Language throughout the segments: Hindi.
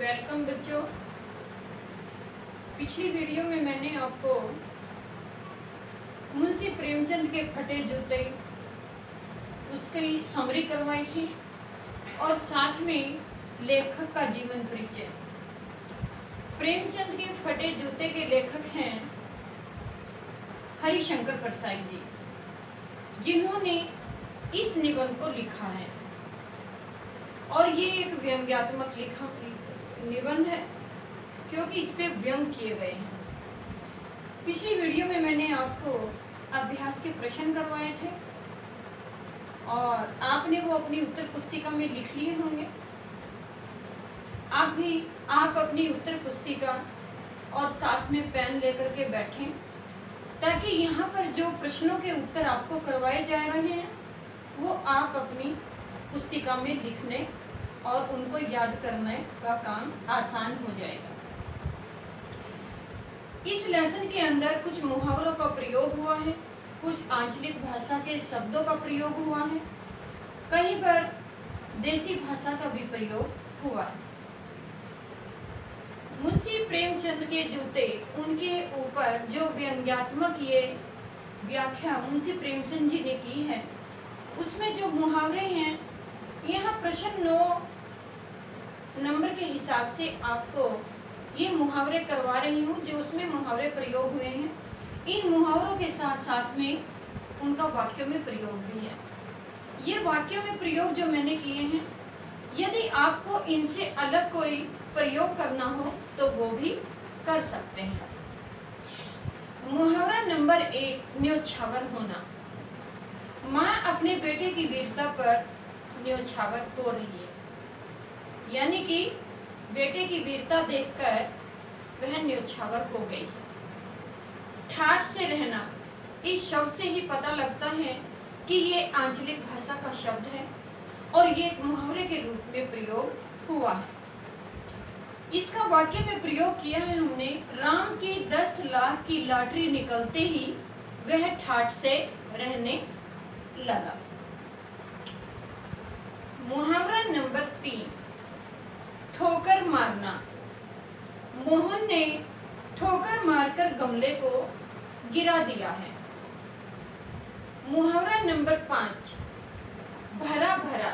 वेलकम बच्चों। पिछली वीडियो में मैंने आपको मुंशी प्रेमचंद के फटे जूते उसकी समरी करवाई थी और साथ में लेखक का जीवन परिचय। प्रेमचंद के फटे जूते के लेखक हैं हरिशंकर परसाई जी, जिन्होंने इस निबंध को लिखा है और ये एक व्यंग्यात्मक निबंध है क्योंकि इस पे व्यंग किए गए हैं। पिछली वीडियो में मैंने आपको अभ्यास के प्रश्न करवाए थे और आपने वो अपनी उत्तर पुस्तिका में लिख लिए होंगे। आप अपनी उत्तर पुस्तिका और साथ में पेन लेकर के बैठें ताकि यहाँ पर जो प्रश्नों के उत्तर आपको करवाए जा रहे हैं वो आप अपनी पुस्तिका में लिखने और उनको याद करने का काम आसान हो जाएगा। इस लेसन के अंदर कुछ मुहावरों का प्रयोग हुआ है, कुछ आंचलिक भाषा के शब्दों का प्रयोग हुआ है, कहीं पर देसी भाषा का भी प्रयोग हुआ है। मुंशी प्रेमचंद के जूते, उनके ऊपर जो व्यंग्यात्मक ये व्याख्या मुंशी प्रेमचंद जी ने की है उसमें जो मुहावरे हैं, यहाँ प्रश्न 9 नंबर के हिसाब से आपको ये मुहावरे करवा रही हूँ जो उसमें मुहावरे प्रयोग हुए हैं। इन मुहावरों के साथ साथ में उनका वाक्यों में प्रयोग भी है। ये वाक्यों में प्रयोग जो मैंने किए हैं, यदि आपको इनसे अलग कोई प्रयोग करना हो तो वो भी कर सकते हैं। मुहावरा नंबर 1, न्योछावर होना। माँ अपने बेटे की वीरता पर न्योछावर हो रही है, यानी कि बेटे की वीरता देखकर वह न्योछावर हो गई। ठाठ से रहना, इस शब्द से ही पता लगता है कि ये आंचलिक भाषा का शब्द है और ये एक मुहावरे के रूप में प्रयोग हुआ है। इसका वाक्य में प्रयोग किया है हमने। राम की 10 लाख की लॉटरी निकलते ही वह ठाठ से रहने लगा। मुहावरा नंबर 3, ठोकर मारना। मोहन ने ठोकर मारकर गमले को गिरा दिया है। मुहावरा नंबर 5, भरा भरा।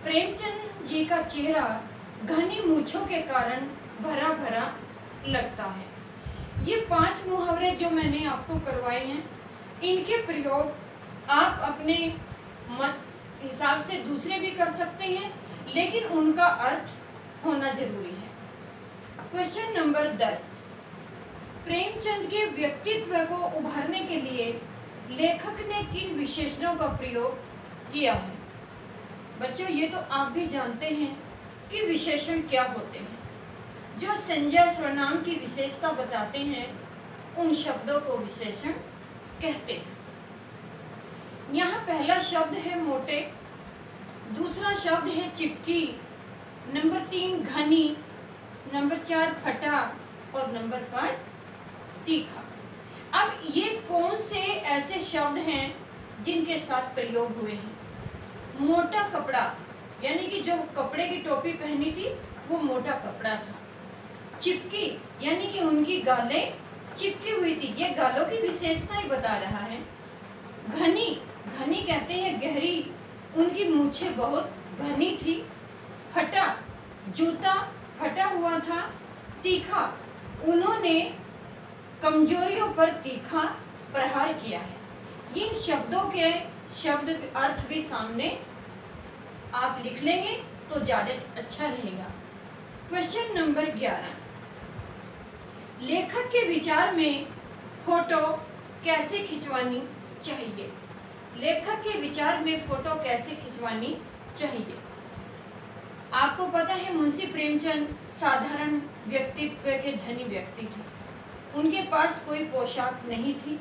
प्रेमचंद जी का चेहरा घनी मूंछों के कारण भरा भरा लगता है। ये 5 मुहावरे जो मैंने आपको करवाए हैं, इनके प्रयोग आप अपने मत हिसाब से दूसरे भी कर सकते हैं, लेकिन उनका अर्थ होना जरूरी है। क्वेश्चन नंबर 10, प्रेमचंद के व्यक्तित्व को उभारने के लिए लेखक ने किन विशेषणों का प्रयोग किया है? बच्चों, ये तो आप भी जानते हैं कि विशेषण क्या होते हैं। जो संज्ञा सर्वनाम की विशेषता बताते हैं उन शब्दों को विशेषण कहते हैं। यहाँ पहला शब्द है मोटे, दूसरा शब्द है चिपकी, नंबर 3 घनी, नंबर 4 फटा और नंबर 5 तीखा। अब ये कौन से ऐसे शब्द हैं जिनके साथ प्रयोग हुए हैं? मोटा कपड़ा, यानी कि जो कपड़े की टोपी पहनी थी वो मोटा कपड़ा था। चिपकी, यानी कि उनकी गालें चिपकी हुई थी, ये गालों की विशेषताएं बता रहा है। घनी, घनी कहते हैं गहरी, उनकी मूछें बहुत घनी थी। फटा, जूता फटा हुआ था। तीखा, उन्होंने कमजोरियों पर तीखा प्रहार किया है। इन शब्दों के शब्द अर्थ भी सामने आप लिख लेंगे तो ज़्यादा अच्छा रहेगा। क्वेश्चन नंबर 11, लेखक के विचार में फोटो कैसे खिंचवानी चाहिए? लेखक के विचार में फोटो कैसे खिंचवानी चाहिए? आपको पता है मुंशी प्रेमचंद साधारण व्यक्तित्व के धनी व्यक्ति थे। उनके पास कोई पोशाक नहीं थी,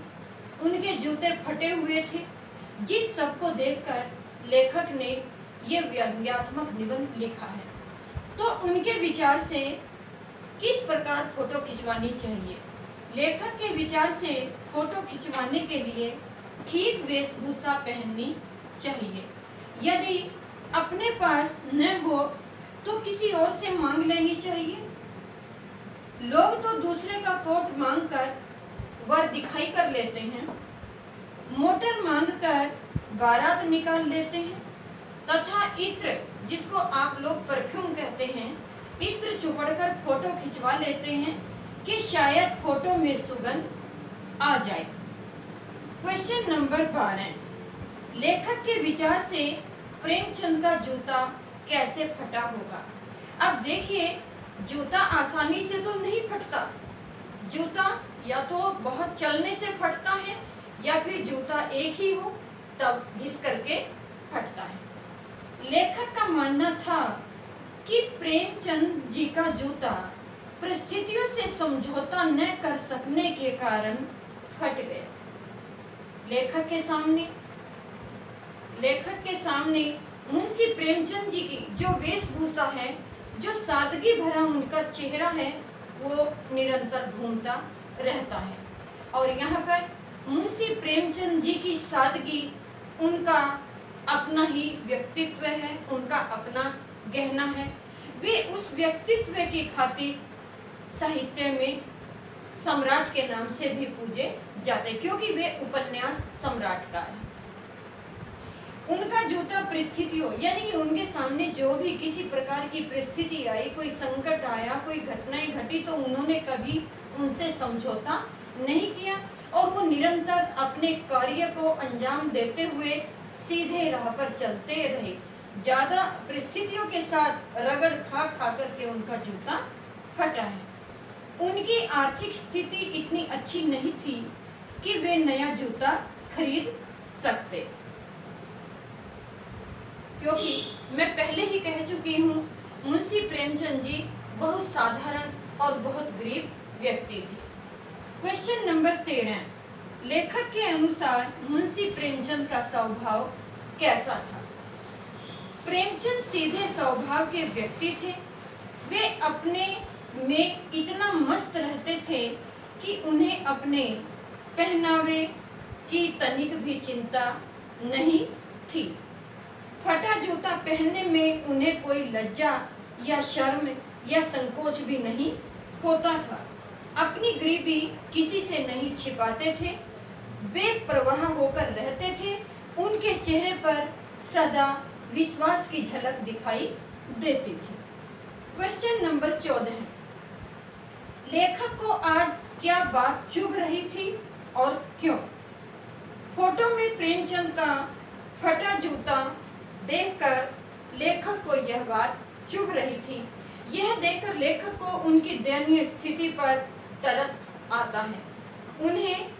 उनके जूते फटे हुए थे। जिन सबको देखकर लेखक ने ये व्यंग्यात्मक निबंध लिखा है, तो उनके विचार से किस प्रकार फोटो खिंचवानी चाहिए? लेखक के विचार से फोटो खिंचवाने के लिए ठीक वेशभूषा पहननी चाहिए। यदि अपने पास न हो तो किसी और से मांग लेनी चाहिए। लोग तो दूसरे का कोट मांगकर वर दिखाई कर लेते हैं, मोटर मांगकर बारात निकाल लेते हैं, तथा इत्र, जिसको आप लोग परफ्यूम कहते हैं, इत्र चुपड़कर फोटो खिंचवा लेते हैं कि शायद फोटो में सुगंध आ जाए। क्वेश्चन नंबर 12, लेखक के विचार से प्रेमचंद का जूता कैसे फटा होगा। अब देखिए, जूता आसानी से तो नहीं फटता। जूता या तो बहुत चलने से फटता है या फिर जूता एक ही हो तब घिस करके फटता है। लेखक का मानना था कि प्रेमचंद जी का जूता परिस्थितियों से समझौता न कर सकने के कारण फट गया। लेखक के सामने मुंशी प्रेमचंद जी की जो वेशभूषा है, जो सादगी भरा उनका चेहरा है, वो निरंतर घूमता रहता है। और यहाँ पर मुंशी प्रेमचंद जी की सादगी उनका अपना ही व्यक्तित्व है, उनका अपना गहना है। वे उस व्यक्तित्व की खातिर साहित्य में सम्राट के नाम से भी पूजे जाते, क्योंकि वे उपन्यास सम्राट का है। उनका जूता परिस्थितियों, यानी कि उनके सामने जो भी किसी प्रकार की परिस्थिति आई, कोई संकट आया, कोई घटनाएं घटी, तो उन्होंने कभी उनसे समझौता नहीं किया और वो निरंतर अपने कार्य को अंजाम देते हुए सीधे राह पर चलते रहे। ज्यादा परिस्थितियों के साथ रगड़ खा करके उनका जूता फटा है। उनकी आर्थिक स्थिति इतनी अच्छी नहीं थी कि वे नया जूता खरीद सकते, क्योंकि मैं पहले ही कह चुकी हूँ, मुंशी प्रेमचंद जी बहुत साधारण और बहुत गरीब व्यक्ति थे। क्वेश्चन नंबर 13, लेखक के अनुसार मुंशी प्रेमचंद का स्वभाव कैसा था। प्रेमचंद सीधे स्वभाव के व्यक्ति थे। वे अपने में इतना मस्त रहते थे कि उन्हें अपने पहनावे की तनिक भी चिंता नहीं थी। फटा जूता पहनने में उन्हें कोई लज्जा या शर्म या संकोच भी नहीं होता था। अपनी गरीबी किसी से नहीं छिपाते थे, बेपरवाह होकर रहते थे। उनके चेहरे पर सदा विश्वास की झलक दिखाई देती थी। क्वेश्चन नंबर 14, लेखक को आज क्या बात चुभ रही थी और क्यों। फोटो में प्रेमचंद का फटा जूता देखकर लेखक को यह बात चुभ रही थी। यह देखकर लेखक को उनकी दयनीय स्थिति पर तरस आता है। उन्हें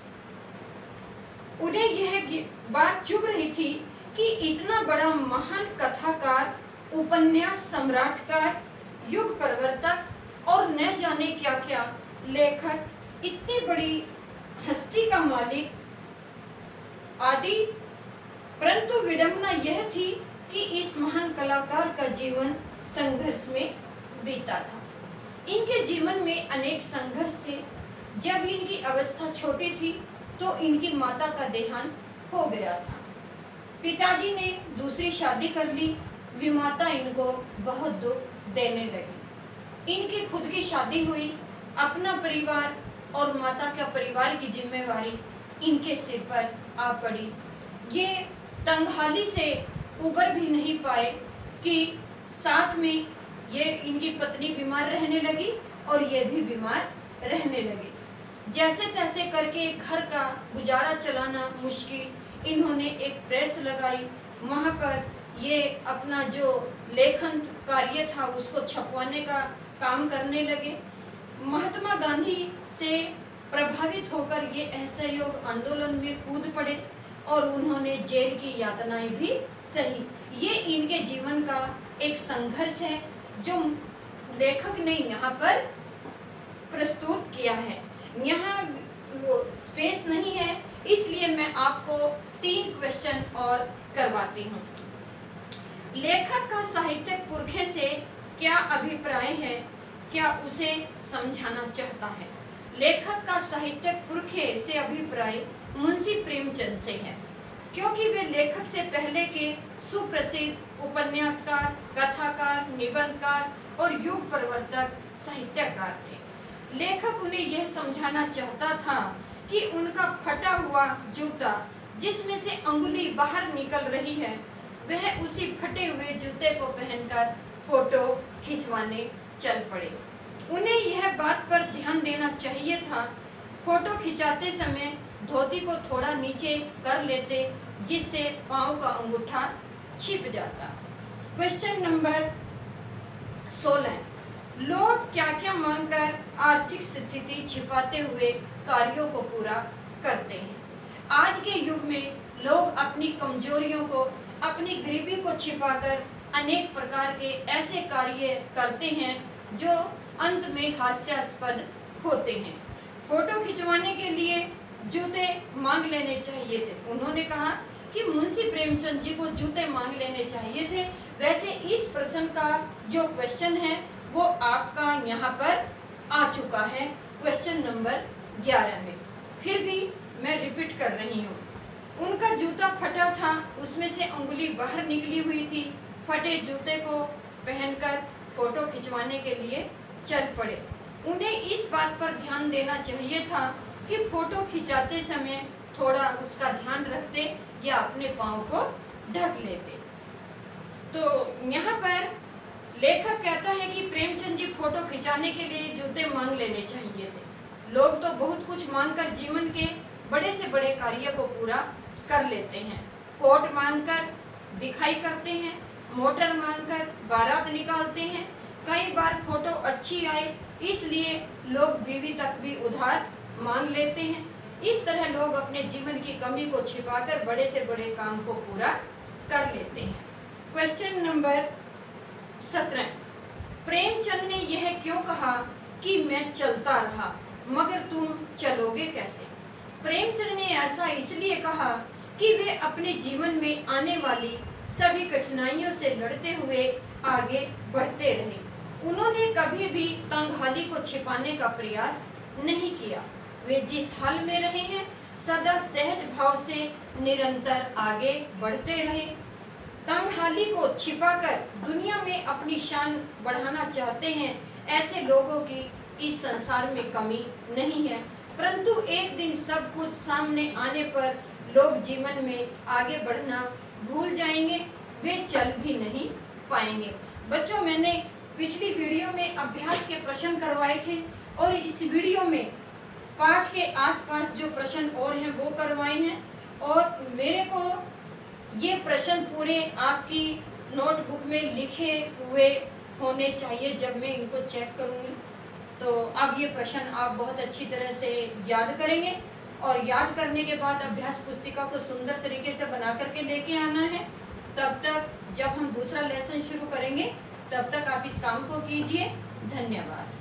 यह बात चुभ रही थी कि इतना बड़ा महान कथाकार, उपन्यास सम्राटकार, युग प्रवर्तक और न जाने क्या क्या लेखक, इतनी बड़ी हस्ती का मालिक आदि, परंतु विडंबना यह थी कि इस महान कलाकार का जीवन संघर्ष में बीता था। इनके जीवन में अनेक संघर्ष थे। जब इनकी अवस्था छोटी थी तो इनकी माता का देहांत हो गया था। पिताजी ने दूसरी शादी कर ली। विमाता इनको बहुत दुख देने लगी। इनकी खुद की शादी हुई, अपना परिवार और माता का परिवार की जिम्मेवारी इनके सिर पर आ पड़ी। ये तंगहाली से उबर भी नहीं पाए कि साथ में ये इनकी पत्नी बीमार रहने लगी और ये भी बीमार रहने लगे। जैसे तैसे करके घर का गुजारा चलाना मुश्किल। इन्होंने एक प्रेस लगाई, वहाँ पर ये अपना जो लेखन कार्य था उसको छपवाने का काम करने लगे। महात्मा गांधी से प्रभावित होकर ये असहयोग आंदोलन में कूद पड़े और उन्होंने जेल की यातनाएं भी सही। ये इनके जीवन का एक संघर्ष है जो लेखक ने यहाँ पर प्रस्तुत किया है। यहाँ स्पेस नहीं है, इसलिए मैं आपको 3 क्वेश्चन और करवाती हूँ। लेखक का साहित्यिक पुरखे से क्या अभिप्राय है, क्या उसे समझाना चाहता है। लेखक का साहित्यिक पुरखे से अभिप्राय मुंशी प्रेमचंद से है, क्योंकि वे लेखक से पहले के सुप्रसिद्ध उपन्यासकार, कथाकार, निबंधकार और युग प्रवर्तक साहित्यकार थे। लेखक उन्हें यह समझाना चाहता था कि उनका फटा हुआ जूता जिसमें से अंगुली बाहर निकल रही है, वह उसी फटे हुए जूते को पहनकर फोटो खिंचवाने चल पड़े। उन्हें यह बात पर ध्यान देना चाहिए था, फोटो खिंचाते समय धोती को थोड़ा नीचे कर लेते जिससे पाँव का अंगूठा छिप जाता। क्वेश्चन नंबर 16, लोग क्या क्या मांगकर आर्थिक स्थिति छिपाते हुए कार्यों को पूरा करते हैं। आज के युग में लोग अपनी कमजोरियों को, अपनी गरीबी को छिपाकर अनेक प्रकार के ऐसे कार्य करते हैं जो अंत में हास्यास्पद होते हैं। फोटो खिंचवाने के लिए जूते मांग लेने चाहिए थे। उन्होंने कहा कि मुंशी प्रेमचंद जी को जूते मांग लेने चाहिए थे। वैसे इस प्रश्न का जो क्वेश्चन है वो आपका यहाँ पर आ चुका है क्वेश्चन नंबर 11 में। फिर भी मैं रिपीट कर रही हूँ। उनका जूता फटा था, उसमें से अंगुली बाहर निकली हुई थी। फटे जूते को पहनकर फोटो खिंचवाने के लिए चल पड़े। उन्हें इस बात पर ध्यान देना चाहिए था कि फोटो खिंचाते समय थोड़ा उसका ध्यान रखते या अपने पाँव को ढक लेते। तो यहाँ पर लेखक कहता है कि प्रेमचंद जी फोटो खिंचाने के लिए जूते मांग लेने चाहिए थे। लोग तो बहुत कुछ मांगकर जीवन के बड़े से बड़े कार्य को पूरा कर लेते हैं। कोट मांगकर दिखाई करते हैं, मोटर मांगकर बारात निकालते हैं। कई बार फोटो अच्छी आए इसलिए लोग बीवी तक भी उधार मांग लेते हैं। इस तरह लोग अपने जीवन की कमी को छिपाकर बड़े से बड़े काम को पूरा कर लेते हैं। क्वेश्चन नंबर 17, प्रेमचंद ने यह क्यों कहा कि मैं चलता रहा मगर तुम चलोगे कैसे। प्रेमचंद ने ऐसा इसलिए कहा कि वे अपने जीवन में आने वाली सभी कठिनाइयों से लड़ते हुए आगे बढ़ते रहे। उन्होंने कभी भी तंगहाली को छिपाने का प्रयास नहीं किया। वे जिस हाल में रहे हैं सदा सहज भाव से निरंतर आगे बढ़ते रहे। तंगहाली को छिपाकर दुनिया में अपनी शान बढ़ाना चाहते हैं, ऐसे लोगों की इस संसार में कमी नहीं है। परंतु एक दिन सब कुछ सामने आने पर लोग जीवन में आगे बढ़ना भूल जाएंगे, वे चल भी नहीं पाएंगे। बच्चों, मैंने पिछली वीडियो में अभ्यास के प्रश्न करवाए थे और इस वीडियो में पाठ के आसपास जो प्रश्न और हैं वो करवाए हैं। और मेरे को ये प्रश्न पूरे आपकी नोटबुक में लिखे हुए होने चाहिए जब मैं इनको चेक करूँगी। तो अब ये प्रश्न आप बहुत अच्छी तरह से याद करेंगे और याद करने के बाद अभ्यास पुस्तिका को सुंदर तरीके से बना करके लेके आना है। तब तक जब हम दूसरा लेसन शुरू करेंगे तब तक आप इस काम को कीजिए। धन्यवाद।